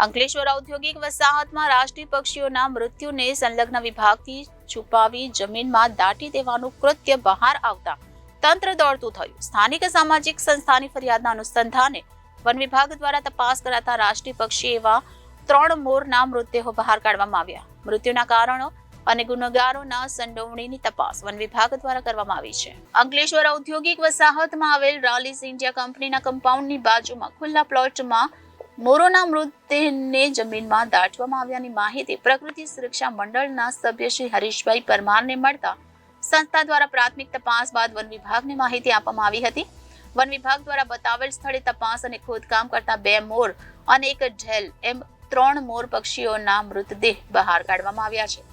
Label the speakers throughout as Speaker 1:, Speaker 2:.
Speaker 1: અંકલેશ્વર ઔદ્યોગિક વસાહતમાં રાષ્ટ્રીય પક્ષીઓના મૃત્યુને સંલગ્ન વિભાગથી છુપાવી જમીનમાં દાટી દેવાનું કૃત્ય બહાર આવતા તંત્ર દોડતું થયું. સ્થાનિક સામાજિક સંસ્થાની ફરિયાદના અનુસંધાને વન વિભાગ દ્વારા તપાસ કરાતા રાષ્ટ્રીય પક્ષી એવા 3 મોરના મૃતદેહો બહાર કાઢવામાં આવ્યા. મૃત્યુના કારણો અને ગુનેગારોના સંડોવણીની તપાસ વન વિભાગ દ્વારા કરવામાં આવી છે. અંકલેશ્વર ઔદ્યોગિક વસાહતમાં આવેલ રાલીસ ઇન્ડિયા કંપનીના કમ્પાઉન્ડની બાજુમાં ખુલ્લા પ્લોટમાં મોરોના મૃતદેહને જમીનમાં દાટવામાં આવ્યાની માહિતી પ્રકૃતિ સુરક્ષા મંડળના સભ્ય શ્રી હરીશભાઈ પરમારને મળતા સંસ્થા દ્વારા પ્રાથમિક તપાસ બાદ વન વિભાગને માહિતી આપવામાં આવી હતી. વન વિભાગ દ્વારા બતાવેલ સ્થળે તપાસ અને ખોદકામ કરતા 2 મોર અને 1 ઢેલ એમ 3 મોર પક્ષીઓના મૃતદેહ બહાર કાઢવામાં આવ્યા છે.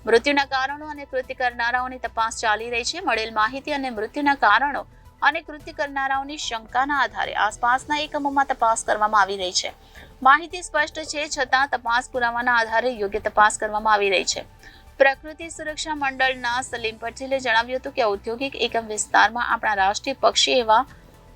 Speaker 1: મૃત્યુના કારણો અને કૃત્ય કરનારાઓની તપાસ ચાલી રહી છે. મળેલ માહિતી અને મૃત્યુના કારણો અને કૃત્ય કરનારાઓની શંકાના આધારે આસપાસના એકમોમાં તપાસ કરવામાં આવી રહી છે. માહિતી સ્પષ્ટ છે, છતાં તપાસ પુરાવાના આધારે યોગ્ય તપાસ કરવામાં આવી રહી છે. પ્રકૃતિ સુરક્ષા મંડળના સલીમ પટેલે જણાવ્યું હતું કે ઔદ્યોગિક એકમ વિસ્તારમાં આપણા રાષ્ટ્રીય પક્ષી એવા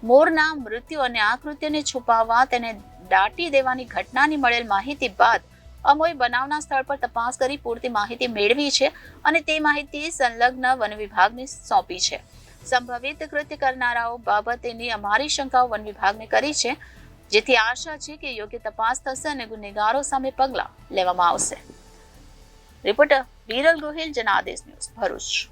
Speaker 1: મોરના મૃત્યુ અને આ કૃત્યને છુપાવવા તેને દાટી દેવાની ઘટનાની મળેલ માહિતી બાદ અમોએ બનાવના સ્થળ પર તપાસ કરી પૂરતી માહિતી મેળવી છે અને તે માહિતી સંલગ્ન વન વિભાગને સોંપી છે. સંભવિત કૃત્ય કરનારાઓ બાબતેની અમારી શંકાઓ વન વિભાગને કરી છે, જેથી આશા છે કે યોગ્ય તપાસ થશે અને ગુનેગારો સામે પગલાં લેવામાં આવશે. Reporter Viral Gohil, Janadesh news, Bharuch.